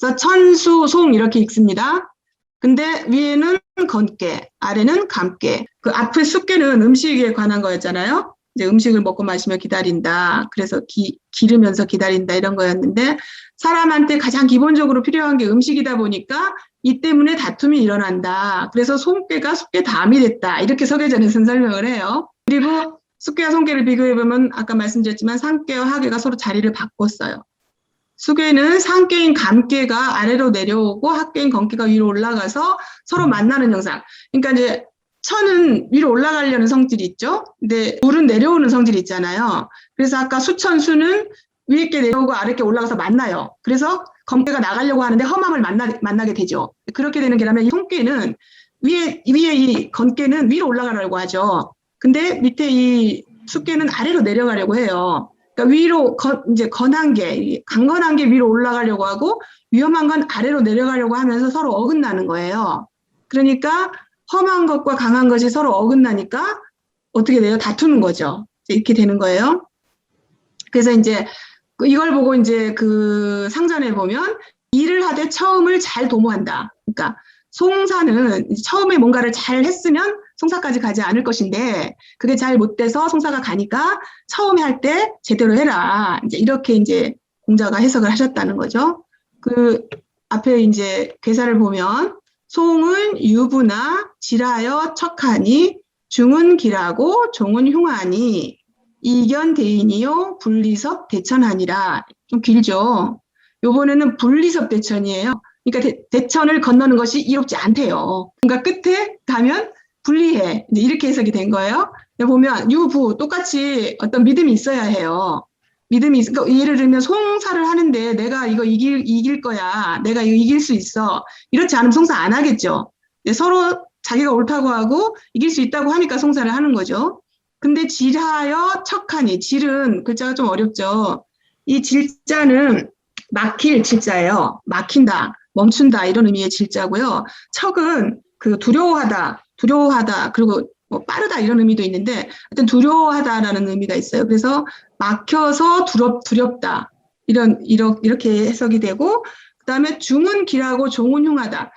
그래서 천수, 송 이렇게 읽습니다. 근데 위에는 건깨, 아래는 감깨. 그 앞에 숫깨는 음식에 관한 거였잖아요. 이제 음식을 먹고 마시며 기다린다. 그래서 기르면서 기다린다 이런 거였는데 사람한테 가장 기본적으로 필요한 게 음식이다 보니까 이 때문에 다툼이 일어난다. 그래서 송깨가 숫깨 다음이 됐다. 이렇게 서계전에서는 설명을 해요. 그리고 숫깨와 송깨를 비교해보면 아까 말씀드렸지만 상깨와 하깨가 서로 자리를 바꿨어요. 숫깨는 상깨인 감깨가 아래로 내려오고 하깨인 건깨가 위로 올라가서 서로 만나는 형상. 그러니까 이제 천은 위로 올라가려는 성질이 있죠. 근데 물은 내려오는 성질이 있잖아요. 그래서 아까 수천수는 위에 게 내려오고 아래 게 올라가서 만나요. 그래서 건깨가 나가려고 하는데 험함을 만나게 되죠. 그렇게 되는 게라면 이 송깨는 위에 이 건깨는 위로 올라가려고 하죠. 근데 밑에 이 숫깨는 아래로 내려가려고 해요. 그러니까 위로 이제 건한 게 강건한 게 위로 올라가려고 하고 위험한 건 아래로 내려가려고 하면서 서로 어긋나는 거예요. 그러니까 험한 것과 강한 것이 서로 어긋나니까 어떻게 돼요? 다투는 거죠. 이렇게 되는 거예요. 그래서 이제 이걸 보고 이제 그 상전에 보면 일을 하되 처음을 잘 도모한다. 그러니까 송사는 처음에 뭔가를 잘 했으면 송사까지 가지 않을 것인데 그게 잘 못 돼서 송사가 가니까 처음에 할 때 제대로 해라. 이제 이렇게 이제 공자가 해석을 하셨다는 거죠. 그 앞에 이제 괴사를 보면 송은 유부나 지라여 척하니 중은 길하고 종은 흉하니 이견대인이요 분리섭 대천하니라. 좀 길죠. 요번에는 분리섭 대천이에요. 그러니까 대천을 건너는 것이 이롭지 않대요. 그러니까 끝에 가면 분리해. 이제 이렇게 해석이 된 거예요. 보면 유부 똑같이 어떤 믿음이 있어야 해요. 믿음이 그러니까 예를 들면 송사를 하는데 내가 이거 이길 거야. 내가 이거 이길 수 있어. 이렇지 않으면 송사 안 하겠죠. 서로 자기가 옳다고 하고 이길 수 있다고 하니까 송사를 하는 거죠. 근데 질하여 척하니 질은 글자가 좀 어렵죠. 이 질자는 막힐 질자예요. 막힌다, 멈춘다 이런 의미의 질자고요. 척은 그 두려워하다 그리고 뭐 빠르다 이런 의미도 있는데 하여튼 두려워하다라는 의미가 있어요. 그래서 막혀서 두렵다 이렇게 해석이 되고 그다음에 중은 길하고 종은 흉하다.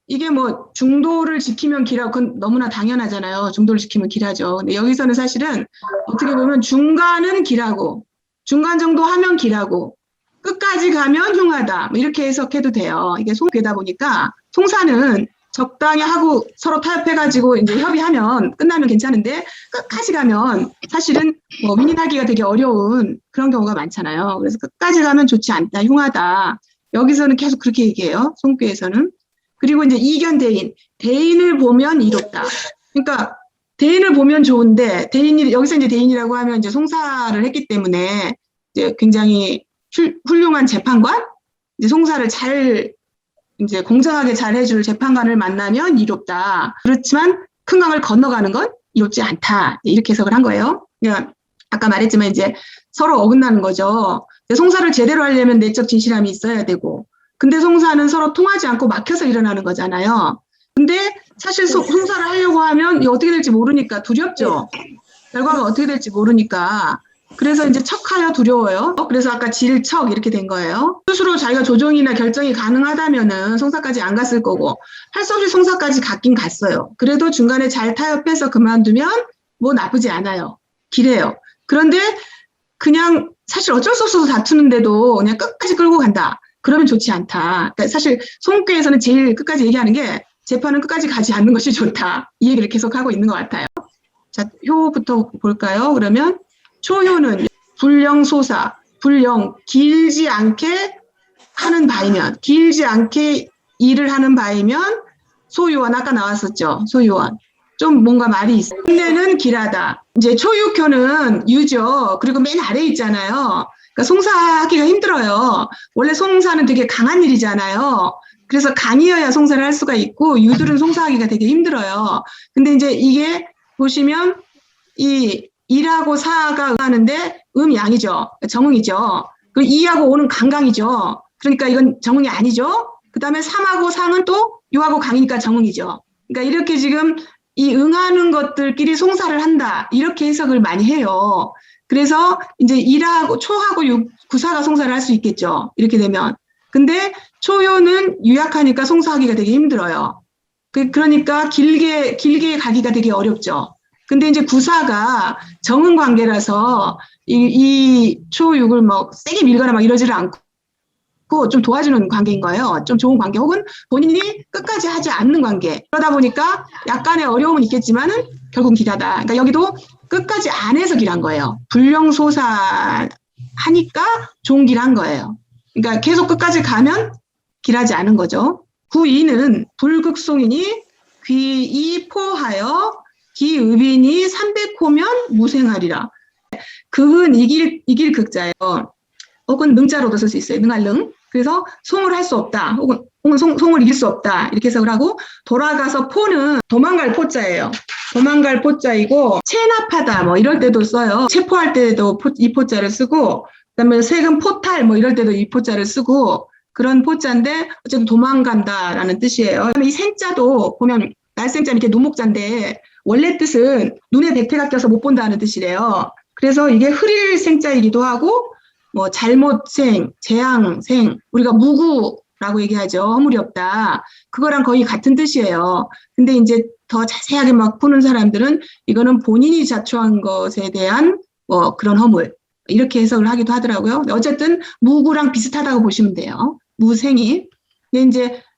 이게 뭐 중도를 지키면 길하고 그건 너무나 당연하잖아요. 중도를 지키면 길하죠. 근데 여기서는 사실은 어떻게 보면 중간은 길하고 중간 정도 하면 길하고 끝까지 가면 흉하다. 뭐 이렇게 해석해도 돼요. 이게 송괴다 보니까 송사는 적당히 하고 서로 타협해가지고 이제 협의하면 끝나면 괜찮은데 끝까지 가면 사실은 뭐 윈윈하기가 되게 어려운 그런 경우가 많잖아요. 그래서 끝까지 가면 좋지 않다, 흉하다. 여기서는 계속 그렇게 얘기해요. 송괴에서는. 그리고 이제 이견대인, 대인을 보면 이롭다. 그러니까 대인을 보면 좋은데 여기서 이제 대인이라고 하면 이제 송사를 했기 때문에 이제 굉장히 훌륭한 재판관, 이제 송사를 잘 이제 공정하게 잘 해줄 재판관을 만나면 이롭다. 그렇지만 큰 강을 건너가는 건 이롭지 않다. 이렇게 해석을 한 거예요. 그러니까 아까 말했지만 이제 서로 어긋나는 거죠. 송사를 제대로 하려면 내적 진실함이 있어야 되고, 근데 송사는 서로 통하지 않고 막혀서 일어나는 거잖아요. 근데 사실 송사를 하려고 하면 어떻게 될지 모르니까 두렵죠. 결과가 어떻게 될지 모르니까. 그래서 이제 척하여 두려워요. 그래서 아까 질척 이렇게 된 거예요. 스스로 자기가 조정이나 결정이 가능하다면은 송사까지 안 갔을 거고 할 수 없이 송사까지 갔긴 갔어요. 그래도 중간에 잘 타협해서 그만두면 뭐 나쁘지 않아요. 길해요. 그런데 그냥 사실 어쩔 수 없어서 다투는데도 그냥 끝까지 끌고 간다. 그러면 좋지 않다. 그러니까 사실 송괴에서는 제일 끝까지 얘기하는 게 재판은 끝까지 가지 않는 것이 좋다. 이 얘기를 계속 하고 있는 것 같아요. 자, 효부터 볼까요? 그러면 초효는 불령소사, 불령 길지 않게 하는 바이면, 길지 않게 일을 하는 바이면 소유원 아까 나왔었죠. 소유원. 좀 뭔가 말이 있어요. 근데는 길하다. 이제 초육효는 유죠. 그리고 맨 아래에 있잖아요. 그러니까 송사하기가 힘들어요. 원래 송사는 되게 강한 일이잖아요. 그래서 강이어야 송사를 할 수가 있고 유들은 송사하기가 되게 힘들어요. 근데 이제 이게 보시면 이 일하고 사가 하는데 양이죠. 정응이죠. 그리고 이하고 오는 강강이죠. 그러니까 이건 정응이 아니죠. 그 다음에 삼하고 상은 또 유하고 강이니까 정응이죠. 그러니까 이렇게 지금 이 응하는 것들끼리 송사를 한다. 이렇게 해석을 많이 해요. 그래서 이제 일하고 초하고 구사가 송사를 할 수 있겠죠. 이렇게 되면. 근데 초요는 유약하니까 송사하기가 되게 힘들어요. 그러니까 길게 가기가 되게 어렵죠. 근데 이제 구사가 정은 관계라서 이 초육을 뭐 세게 밀거나 막 이러지를 않고 좀 도와주는 관계인 거예요. 좀 좋은 관계 혹은 본인이 끝까지 하지 않는 관계. 그러다 보니까 약간의 어려움은 있겠지만은 결국 길하다. 그러니까 여기도 끝까지 안 해서 길한 거예요. 불령소사 하니까 좋은 길한 거예요. 그러니까 계속 끝까지 가면 길하지 않은 거죠. 구이는 불극송이니 귀이포하여 기의빈이 300호면 무생하리라. 극은 이길 극자예요. 혹은 능자로도 쓸 수 있어요. 능할 능. 그래서 송을 할 수 없다. 혹은 송을 이길 수 없다. 이렇게 해석을 하고 돌아가서 포는 도망갈 포자예요. 도망갈 포자이고 체납하다 뭐 이럴 때도 써요. 체포할 때도 이 포자를 쓰고 그다음에 세금 포탈 뭐 이럴 때도 이 포자를 쓰고 그런 포자인데 어쨌든 도망간다라는 뜻이에요. 이 생자도 보면 날생자 밑에 누목자인데 원래 뜻은 눈에 백태가 껴서 못 본다는 뜻이래요. 그래서 이게 흐릴 생자이기도 하고 뭐 잘못생, 재앙생, 우리가 무구라고 얘기하죠. 허물이 없다. 그거랑 거의 같은 뜻이에요. 근데 이제 더 자세하게 막 푸는 사람들은 이거는 본인이 자초한 것에 대한 뭐 그런 허물 이렇게 해석을 하기도 하더라고요. 어쨌든 무구랑 비슷하다고 보시면 돼요. 무생이.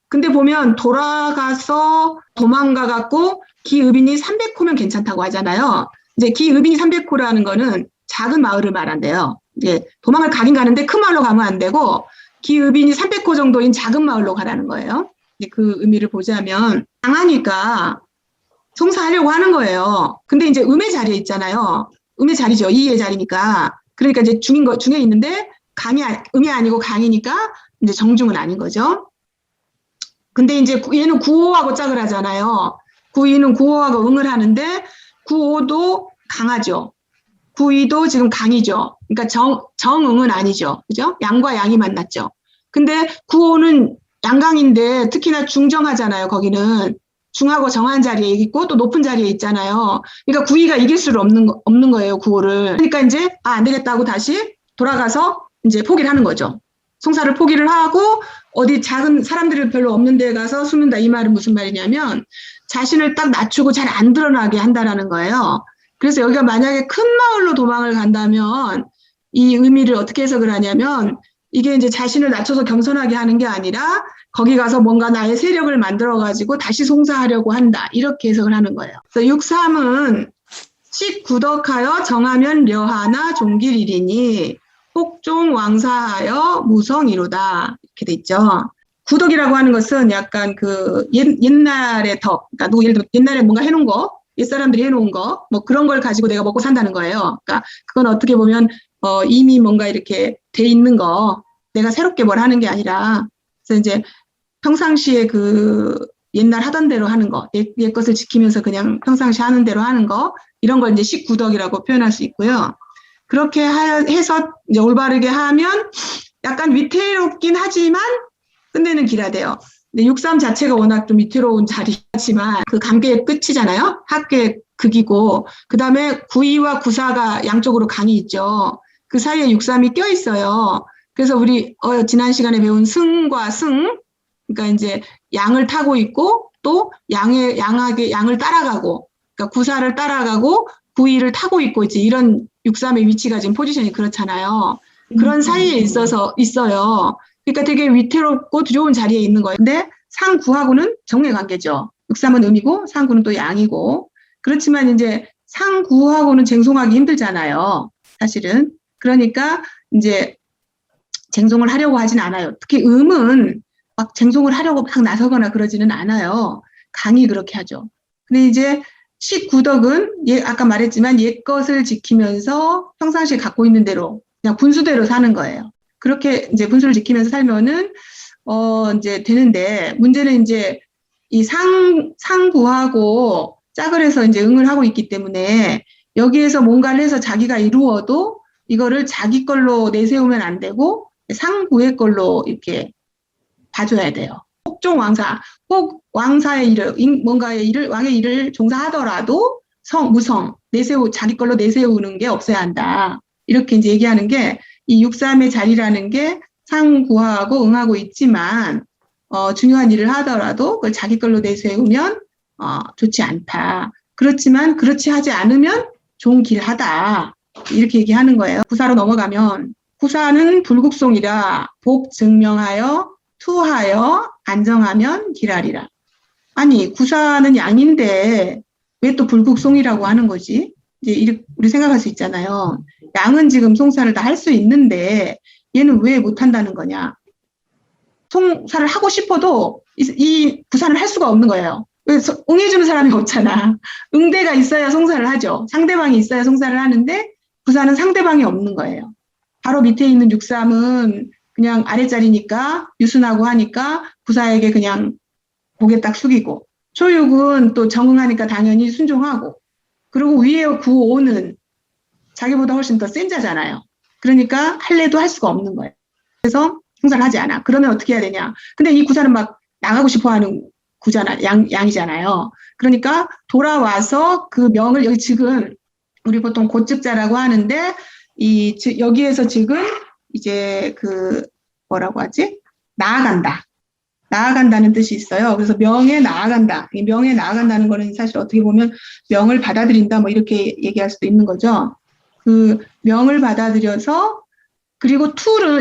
근데 보면 돌아가서 도망가 갖고 기의빈이 300호면 괜찮다고 하잖아요. 이제 기의빈이 300호라는 거는 작은 마을을 말한대요. 이제 도망을 가긴 가는데 큰 마을로 가면 안 되고 기의빈이 300호 정도인 작은 마을로 가라는 거예요. 이제 그 의미를 보자면 강하니까 송사하려고 하는 거예요. 근데 이제 음의 자리에 있잖아요. 음의 자리죠. 이의 자리니까. 그러니까 이제 중에 있는데 음이 아니고 강이니까 이제 정중은 아닌 거죠. 근데 이제 얘는 구호하고 짝을 하잖아요. 구이는 구호하고 응을 하는데 구호도 강하죠. 구이도 지금 강이죠. 그러니까 정응은 아니죠. 그죠? 양과 양이 만났죠. 근데 구호는 양강인데 특히나 중정하잖아요. 거기는 중하고 정한 자리에 있고 또 높은 자리에 있잖아요. 그러니까 구이가 이길 수 없는 거예요. 구호를. 그러니까 이제 안 되겠다고 다시 돌아가서 이제 포기를 하는 거죠. 송사를 포기를 하고 어디 작은 사람들이 별로 없는 데 가서 숨는다. 이 말은 무슨 말이냐면 자신을 딱 낮추고 잘 안 드러나게 한다라는 거예요. 그래서 여기가 만약에 큰 마을로 도망을 간다면 이 의미를 어떻게 해석을 하냐면 이게 이제 자신을 낮춰서 겸손하게 하는 게 아니라 거기 가서 뭔가 나의 세력을 만들어가지고 다시 송사하려고 한다. 이렇게 해석을 하는 거예요. 그래서 6.3은 식구덕하여 정하면 려하나 종길이리니 혹종 왕사하여 무성이로다. 이렇게 돼 있죠. 구덕이라고 하는 것은 약간 그 옛날의 덕, 그러니까 예를 들어 옛날에 뭔가 해놓은 거, 옛사람들이 해놓은 거, 뭐 그런 걸 가지고 내가 먹고 산다는 거예요. 그러니까 그건 어떻게 보면 이미 뭔가 이렇게 돼 있는 거, 내가 새롭게 뭘 하는 게 아니라, 그래서 이제 평상시에 그 옛날 하던 대로 하는 거, 옛 것을 지키면서 그냥 평상시 하는 대로 하는 거, 이런 걸 이제 식구덕이라고 표현할 수 있고요. 그렇게 해서 이제 올바르게 하면 약간 위태롭긴 하지만 끝내는 길하대요. 근데 6.3 자체가 워낙 좀 위태로운 자리지만 그 감계의 끝이잖아요. 학계의 극이고 그 다음에 구이와 구사가 양쪽으로 강이 있죠. 그 사이에 6.3이 껴 있어요. 그래서 우리 지난 시간에 배운 승과 승, 그러니까 이제 양을 타고 있고 또 양을 따라가고, 그러니까 구사를 따라가고 구이를 타고 있고 있지. 이런 6.3의 위치가 지금 포지션이 그렇잖아요. 그런 사이에 있어요. 그러니까 되게 위태롭고 두려운 자리에 있는 거예요. 근데 상구하고는 정례 관계죠. 6.3은 음이고 상구는 또 양이고. 그렇지만 이제 상구하고는 쟁송하기 힘들잖아요. 사실은. 그러니까 이제 쟁송을 하려고 하진 않아요. 특히 음은 막 쟁송을 하려고 막 나서거나 그러지는 않아요. 강이 그렇게 하죠. 근데 이제 식구덕은 아까 말했지만 옛 것을 지키면서 평상시에 갖고 있는 대로 그냥 분수대로 사는 거예요. 그렇게 이제 분수를 지키면서 살면은 이제 되는데 문제는 이제 이 상구하고 짝을 해서 이제 응을 하고 있기 때문에 여기에서 뭔가를 해서 자기가 이루어도 이거를 자기 걸로 내세우면 안 되고 상구의 걸로 이렇게 봐줘야 돼요. 혹종 왕사, 혹 왕사의 일을, 뭔가의 일을, 왕의 일을 종사하더라도 무성, 자기 걸로 내세우는 게 없어야 한다. 이렇게 이제 얘기하는 게 이 6.3의 자리라는 게 상구하고 응하고 있지만 중요한 일을 하더라도 그걸 자기 걸로 내세우면 좋지 않다. 그렇지만 그렇지 하지 않으면 좋은 길 하다. 이렇게 얘기하는 거예요. 구사로 넘어가면 구사는 불국송이라 복 증명하여 투하여 안정하면 길하리라. 아니 구사는 양인데 왜 또 불국송이라고 하는 거지? 이제 우리 생각할 수 있잖아요. 양은 지금 송사를 다 할 수 있는데 얘는 왜 못한다는 거냐? 송사를 하고 싶어도 이 구사를 할 수가 없는 거예요. 그래서 응해주는 사람이 없잖아. 응대가 있어야 송사를 하죠. 상대방이 있어야 송사를 하는데 구사는 상대방이 없는 거예요. 바로 밑에 있는 육삼은 그냥 아랫자리니까 유순하고 하니까 구사에게 그냥 고개 딱 숙이고, 초육은 또 정응하니까 당연히 순종하고, 그리고 위에 구오는 자기보다 훨씬 더 센 자잖아요. 그러니까 할래도 할 수가 없는 거예요. 그래서 송사를 하지 않아. 그러면 어떻게 해야 되냐? 근데 이 구사는 막 나가고 싶어 하는 구잖아, 양이잖아요. 그러니까 돌아와서 그 명을 여기 지금 우리 보통 고측자라고 하는데 여기에서 지금 이제 뭐라고 하지? 나아간다는 뜻이 있어요. 그래서 명에 나아간다. 이 명에 나아간다는 거는 사실 어떻게 보면 명을 받아들인다 뭐 이렇게 얘기할 수도 있는 거죠. 그 명을 받아들여서 그리고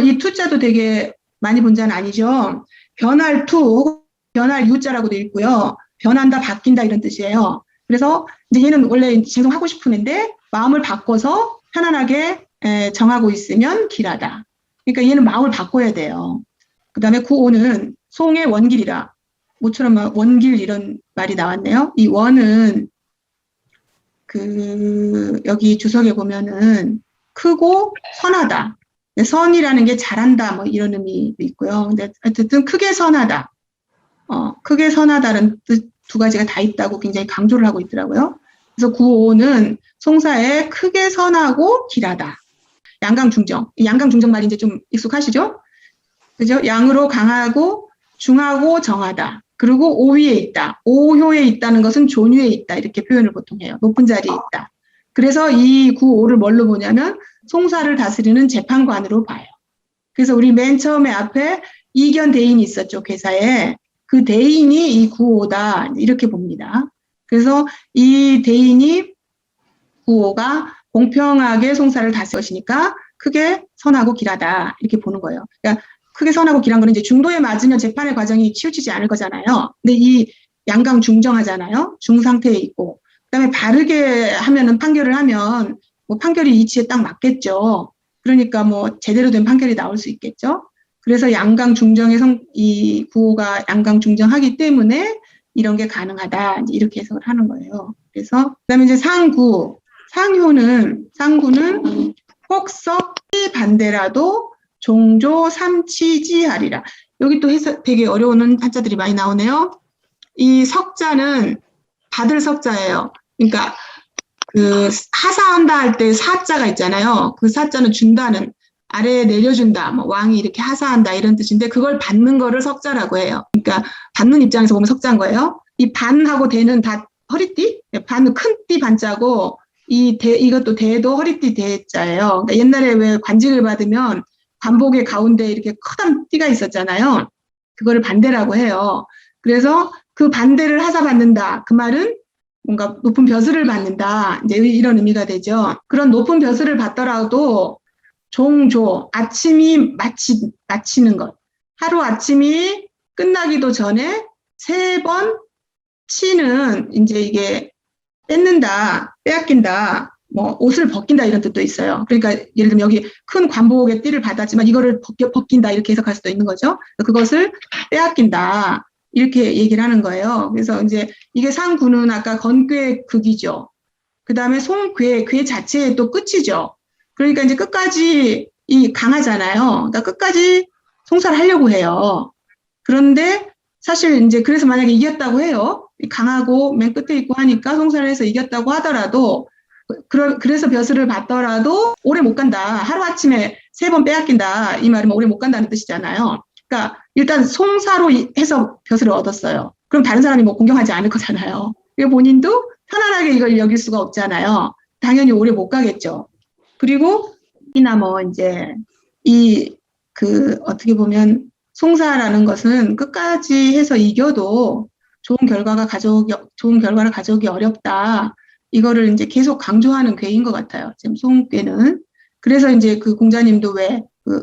이 투자도 되게 많이 본 자는 아니죠. 변할 투 혹은 변할 유자라고 되어 있고요. 변한다, 바뀐다 이런 뜻이에요. 그래서 이제 얘는 원래 제송하고 싶은데 마음을 바꿔서 편안하게 정하고 있으면 길하다. 그러니까 얘는 마음을 바꿔야 돼요. 그 다음에 구오는 송의 원길이라. 모처럼 원길 이런 말이 나왔네요. 이 원은 여기 주석에 보면은 크고 선하다. 선이라는 게 잘한다 뭐 이런 의미도 있고요. 근데 어쨌든 크게 선하다. 크게 선하다는 뜻 두 가지가 다 있다고 굉장히 강조를 하고 있더라고요. 그래서 구오는 송사에 크게 선하고 길하다. 양강중정. 이 양강중정 말이 이제 좀 익숙하시죠? 그죠? 양으로 강하고 중하고 정하다. 그리고 오위에 있다. 오효에 있다는 것은 존위에 있다. 이렇게 표현을 보통 해요. 높은 자리에 있다. 그래서 이 구오를 뭘로 보냐면 송사를 다스리는 재판관으로 봐요. 그래서 우리 맨 처음에 앞에 이견 대인이 있었죠. 괴사에. 그 대인이 이 구오다. 이렇게 봅니다. 그래서 이 대인이 구오가 공평하게 송사를 다스릴 것이니까 크게 선하고 길하다. 이렇게 보는 거예요. 그러니까 크게 선하고 길한 거는 이제 중도에 맞으면 재판의 과정이 치우치지 않을 거잖아요. 근데 이 양강 중정하잖아요. 중상태에 있고. 그다음에 바르게 하면은 판결을 하면 뭐 판결이 이치에 딱 맞겠죠. 그러니까 뭐 제대로 된 판결이 나올 수 있겠죠. 그래서 양강 중정의 이 구호가 양강 중정하기 때문에 이런 게 가능하다. 이렇게 해석을 하는 거예요. 그래서 그다음에 이제 상구는 혹석이 반대라도 종조 삼치지하리라. 여기 또 해석 되게 어려운 한자들이 많이 나오네요. 이 석자는 받을 석자예요. 그러니까 하사한다 할 때 사자가 있잖아요. 그 사자는 준다는 아래에 내려준다, 뭐 왕이 이렇게 하사한다 이런 뜻인데 그걸 받는 거를 석자라고 해요. 그러니까 받는 입장에서 보면 석자인 거예요. 이 반하고 대는 다 허리띠? 반은 큰 띠 반자고 이것도 대도 허리띠 대자예요. 그러니까 옛날에 왜 관직을 받으면 관복의 가운데 이렇게 커다란 띠가 있었잖아요. 그거를 반대라고 해요. 그래서 그 반대를 하사받는다. 그 말은 뭔가 높은 벼슬을 받는다. 이제 이런 의미가 되죠. 그런 높은 벼슬을 받더라도 종조, 아침이 마치는 것. 하루 아침이 끝나기도 전에 3번 치는 이제 이게 뺏는다, 빼앗긴다, 뭐 옷을 벗긴다 이런 뜻도 있어요. 그러니까 예를 들면 여기 큰 관복의 띠를 받았지만 이거를 벗긴다 이렇게 해석할 수도 있는 거죠. 그것을 빼앗긴다 이렇게 얘기를 하는 거예요. 그래서 이제 이게 상구는 아까 건괴의 극이죠. 그 다음에 괴 자체의 또 끝이죠. 그러니까 이제 끝까지 강하잖아요. 그러니까 끝까지 송사를 하려고 해요. 그런데 사실 이제 그래서 만약에 이겼다고 해요. 강하고 맨 끝에 있고 하니까 송사를 해서 이겼다고 하더라도 그래서 벼슬을 받더라도 오래 못 간다. 하루아침에 3번 빼앗긴다. 이 말이면 오래 못 간다는 뜻이잖아요. 그러니까 일단 송사로 해서 벼슬을 얻었어요. 그럼 다른 사람이 뭐 공경하지 않을 거잖아요. 본인도 편안하게 이걸 여길 수가 없잖아요. 당연히 오래 못 가겠죠. 그리고 이나 뭐 이제 이 어떻게 보면 송사라는 것은 끝까지 해서 이겨도 좋은 결과를 가져오기 어렵다. 이거를 이제 계속 강조하는 궤인 것 같아요. 지금 송궤는. 그래서 이제 그 공자님도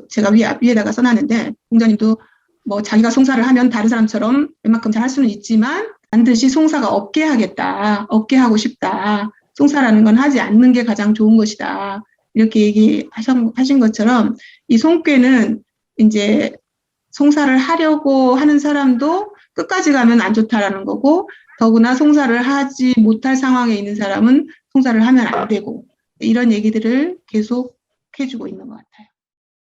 제가 위에다가 써놨는데, 공자님도 뭐 자기가 송사를 하면 다른 사람처럼 웬만큼 잘 할 수는 있지만 반드시 송사가 없게 하겠다. 없게 하고 싶다. 송사라는 건 하지 않는 게 가장 좋은 것이다. 이렇게 얘기하신 것처럼 이 송궤는 이제 송사를 하려고 하는 사람도 끝까지 가면 안 좋다라는 거고, 더구나 송사를 하지 못할 상황에 있는 사람은 송사를 하면 안 되고, 이런 얘기들을 계속 해주고 있는 것 같아요.